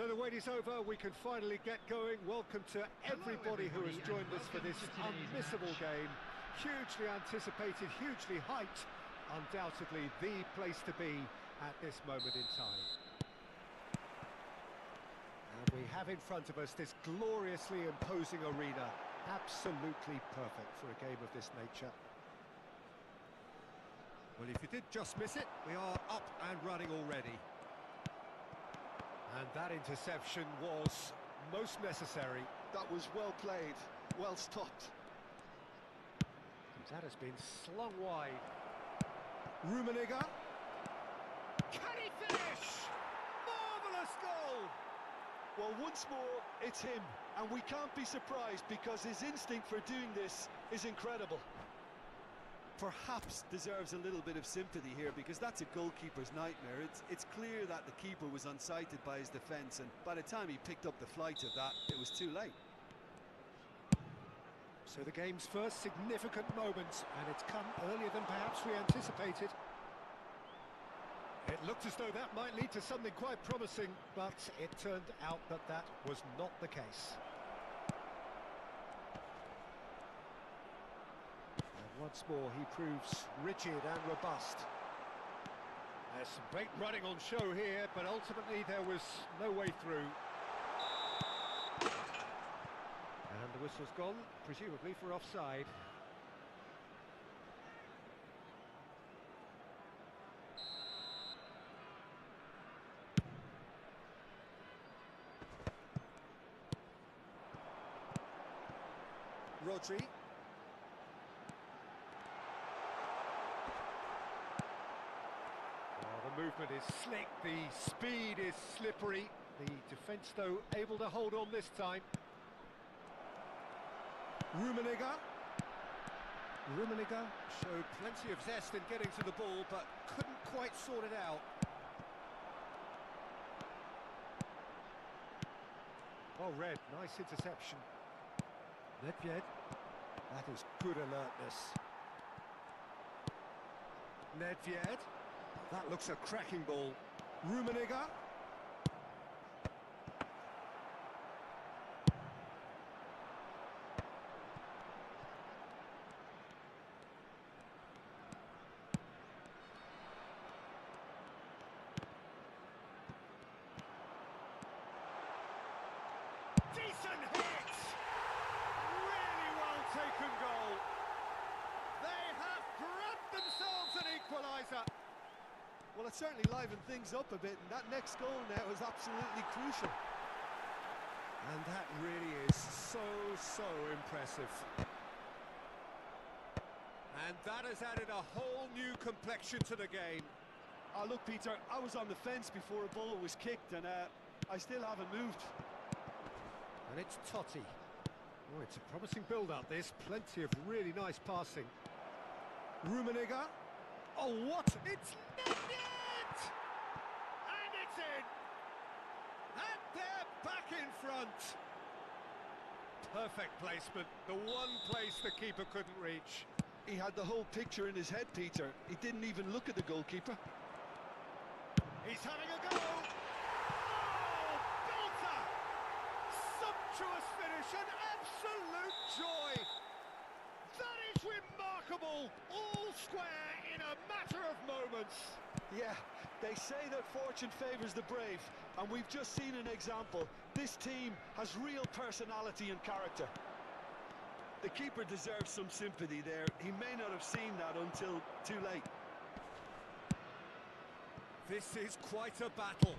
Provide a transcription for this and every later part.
So the wait is over, we can finally get going. Welcome to everybody who has joined us for this unmissable game. Hugely anticipated, hugely hyped. Undoubtedly the place to be at this moment in time. And we have in front of us this gloriously imposing arena. Absolutely perfect for a game of this nature. Well, if you did just miss it, we are up and running already. And that interception was most necessary. That was well played, well stopped. That has been slung wide. Rummenigge. Can he finish? Marvellous goal! Well, once more, it's him. And we can't be surprised because his instinct for doing this is incredible. Perhaps deserves a little bit of sympathy here because that's a goalkeeper's nightmare. It's clear that the keeper was unsighted by his defence, and by the time he picked up the flight of that, it was too late. So the game's first significant moment, and it's come earlier than perhaps we anticipated. It looked as though that might lead to something quite promising, but it turned out that that was not the case. Once more, he proves rigid and robust. There's some great running on show here, but ultimately there was no way through. And the whistle's gone, presumably for offside. Rodri. The movement is slick, the speed is slippery. The defence, though, able to hold on this time. Rummenigge. Rummenigge showed plenty of zest in getting to the ball, but couldn't quite sort it out. Oh, Red, nice interception. Nedved. That is good alertness. Nedved. That looks a cracking ball. Rummenigge. Decent hit! Really well taken goal. They have grabbed themselves an equaliser. Well, it certainly livened things up a bit, and that next goal now is absolutely crucial. And that really is so impressive. And that has added a whole new complexion to the game. Oh, look, Peter, I was on the fence before a ball was kicked, and I still haven't moved. And it's Totti. Oh, it's a promising build-up, this. Plenty of really nice passing. Rummenigge. Oh, what? It's net! And it's in! And they're back in front! Perfect placement, the one place the keeper couldn't reach. He had the whole picture in his head, Peter. He didn't even look at the goalkeeper. He's having a go! Oh, belter! Sumptuous finish, an absolute joy! That is remarkable! All square in a matter of moments. Yeah, they say that fortune favours the brave, and we've just seen an example. This team has real personality and character. The keeper deserves some sympathy there. He may not have seen that until too late. This is quite a battle.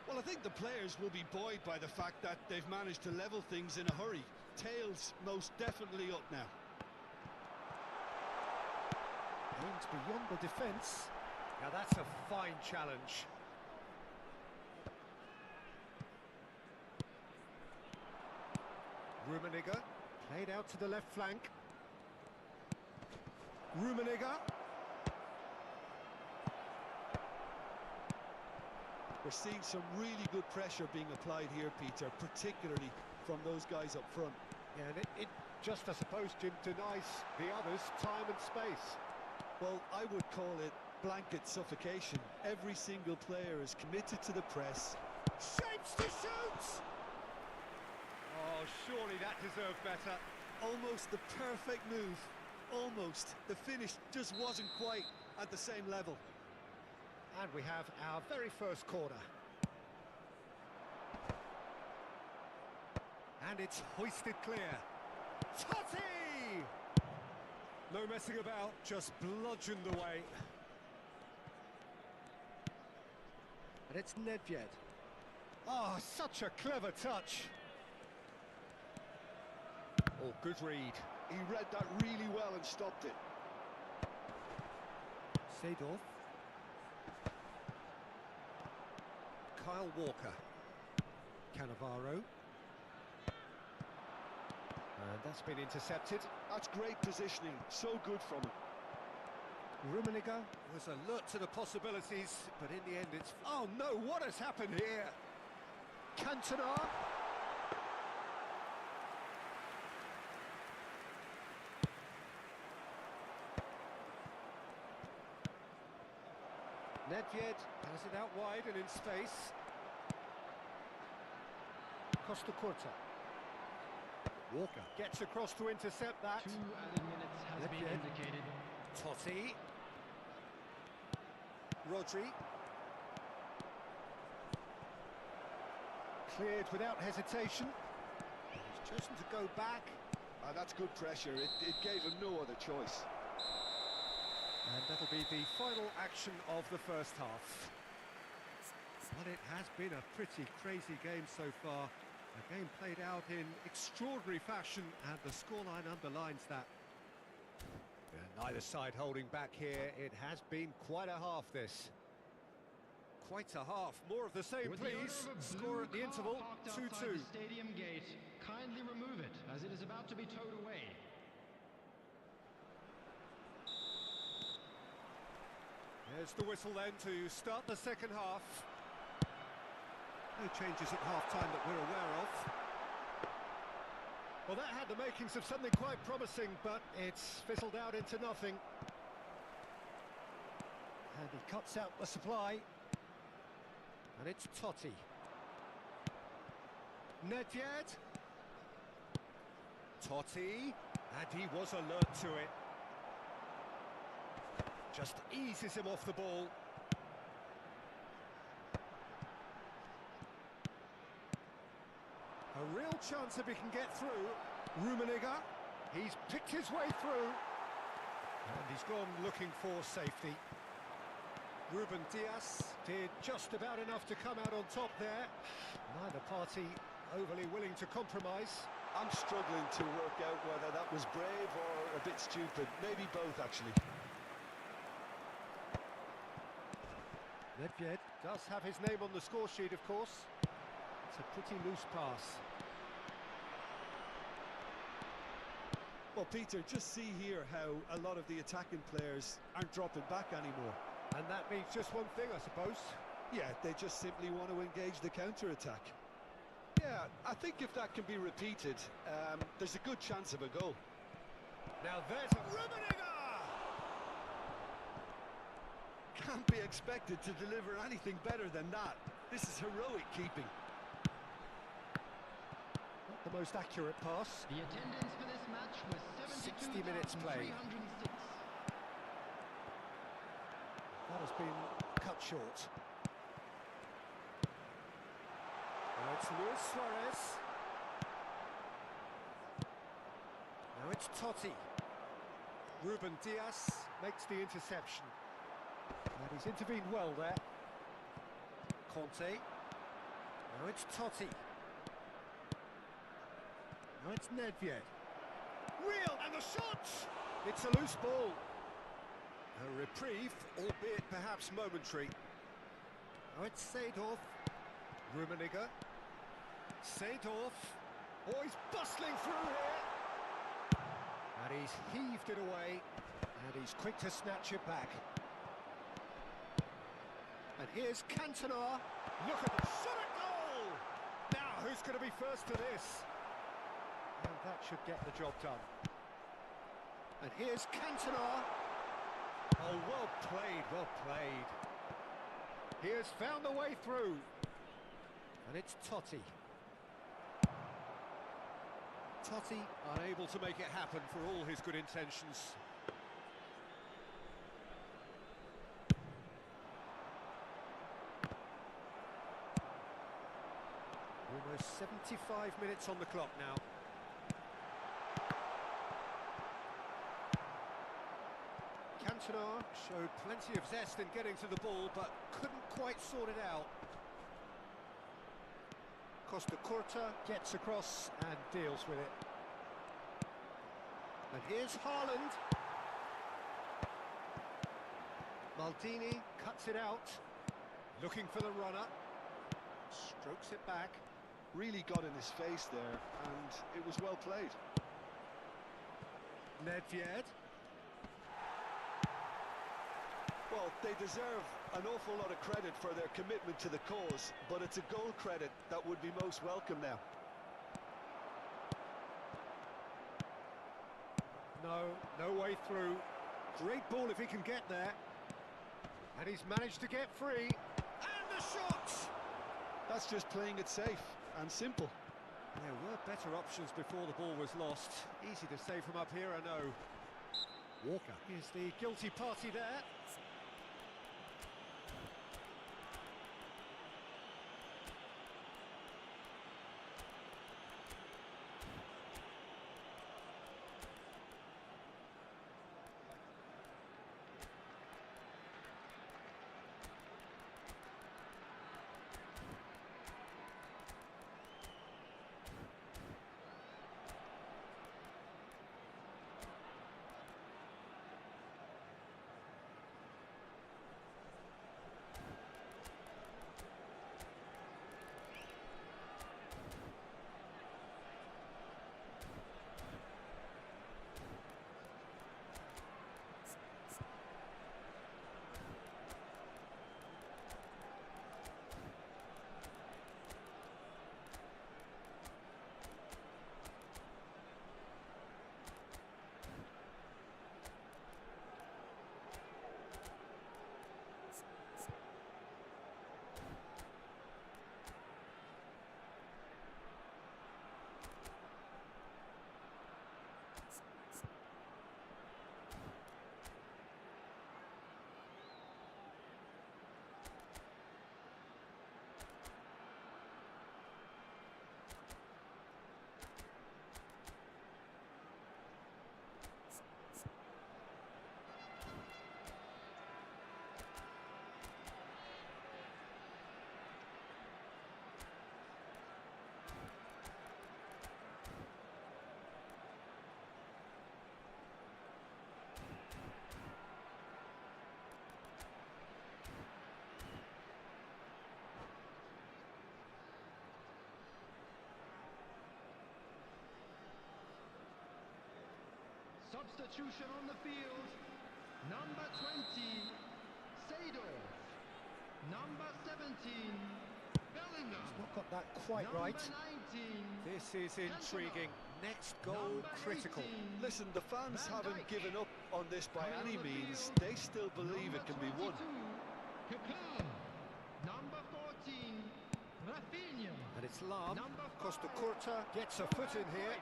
Well, I think the players will be buoyed by the fact that they've managed to level things in a hurry. Tails most definitely up now. Aimed beyond the defence. Now that's a fine challenge. Rummenigge, played out to the left flank. Rummenigge. We're seeing some really good pressure being applied here, Peter, particularly from those guys up front. Yeah, and it just, I suppose, Jim, denies the others time and space. Well, I would call it blanket suffocation. Every single player is committed to the press, Shapes to shoot! Oh, surely that deserved better. Almost the perfect move. Almost. The finish just wasn't quite at the same level. And we have our very first corner. And it's hoisted clear. Totti! No messing about, just bludgeoned away. And it's Nedved. Oh, such a clever touch. Oh, good read. He read that really well and stopped it. Seedorf. Kyle Walker. Cannavaro. And that's been intercepted. That's great positioning. So good from him. Rummenigge was alert to the possibilities, but in the end it's... Oh no, what has happened here? Cantona. Nedved has it out wide and in space. Costa Curta. Walker gets across to intercept that. 2 added minutes has been indicated. Totti. Rodri. Cleared without hesitation. He's chosen to go back. That's good pressure. It gave him no other choice. And that'll be the final action of the first half. But it has been a pretty crazy game so far. A game played out in extraordinary fashion, and the scoreline underlines that. And neither side holding back here. It has been quite a half, this. Quite a half. More of the same, please. Score at the interval, 2-2. Stadium gate. Kindly remove it, as it is about to be towed away. There's the whistle then to start the second half. No changes at half-time that we're aware of. Well, that had the makings of something quite promising, but it's fizzled out into nothing. And he cuts out the supply. And it's Totti. Nedved. Totti. And he was alert to it. Just eases him off the ball. A real chance if he can get through. Rummenigge, he's picked his way through. And he's gone looking for safety. Ruben Dias did just about enough to come out on top there. Neither party overly willing to compromise. I'm struggling to work out whether that was brave or a bit stupid. Maybe both, actually. Nedved does have his name on the score sheet, of course. It's a pretty loose pass. Well, Peter, just see here how a lot of the attacking players aren't dropping back anymore. And that means just one thing, I suppose. Yeah, they just simply want to engage the counter-attack. Yeah, I think if that can be repeated, there's a good chance of a goal. Now there's a Rummenigge! Can't be expected to deliver anything better than that. This is heroic keeping. Not the most accurate pass. The attendance for this match was 60 minutes played. 72,306. That has been cut short. Now it's Luis Suarez. Now it's Totti. Ruben Dias makes the interception. And he's intervened well there. Conte. Now it's Totti. Now it's Nedved. Real, and the shot! It's a loose ball. A reprieve, albeit perhaps momentary. Now it's Seedorf. Rummenigge. Seedorf. Oh, he's bustling through here. And he's heaved it away. And he's quick to snatch it back. And here's Cantona. Look at the shot at goal! Now, who's going to be first to this? And that should get the job done. And here's Cantona. Oh, well played, well played. He has found the way through. And it's Totti. Totti unable to make it happen for all his good intentions. Almost 75 minutes on the clock now. Cantona showed plenty of zest in getting to the ball, but couldn't quite sort it out. Costa Curta gets across and deals with it. And here's Haaland. Maldini cuts it out, looking for the runner. Strokes it back. Really got in his face there, and it was well played. Nedved. Well, they deserve an awful lot of credit for their commitment to the cause, but it's a goal credit that would be most welcome now. No way through. Great ball if he can get there. And he's managed to get free. And the shot! That's just playing it safe and simple. There were better options before the ball was lost. Easy to say from up here, I know. Walker is the guilty party there. Substitution on the field. Number 20, Seedorf. Number 17, Bellingham. He's not got that quite Number right. 19, This is intriguing. Next goal Number critical. 18, Listen, the fans Van haven't Dijk. given up on this by Coming any on the means. field, They still believe it can be won. Kaká. Number 14, Rafinha. And it's Lam. Number Costa 5, Curta gets a foot in here.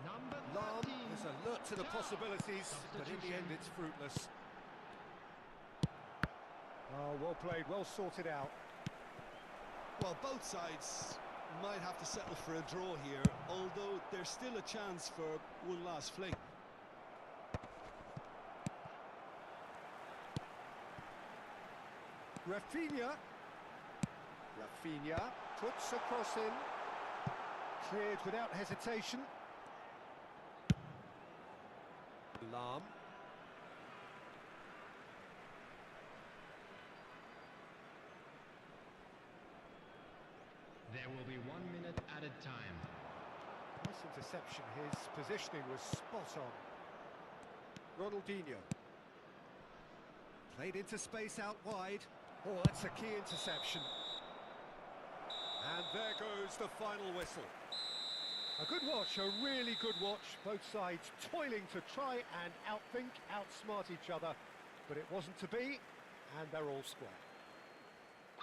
Number Lam 13, is alert to the possibilities, but in the end Substitution. it's fruitless. Oh, well played, well sorted out. Well, both sides might have to settle for a draw here, although there's still a chance for one last fling. Rafinha. Rafinha puts a cross in. Cleared without hesitation. Lam. There will be 1 minute added time. Nice interception. His positioning was spot on. Ronaldinho. Played into space out wide. Oh, that's a key interception. And there goes the final whistle. A good watch, a really good watch. Both sides toiling to try and outthink, outsmart each other. But it wasn't to be, and they're all square.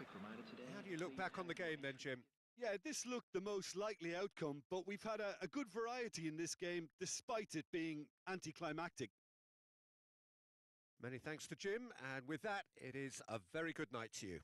Quick reminder today. How do you look back on the game then, Jim? Yeah, this looked the most likely outcome, but we've had a good variety in this game, despite it being anticlimactic. Many thanks to Jim, and with that, it is a very good night to you.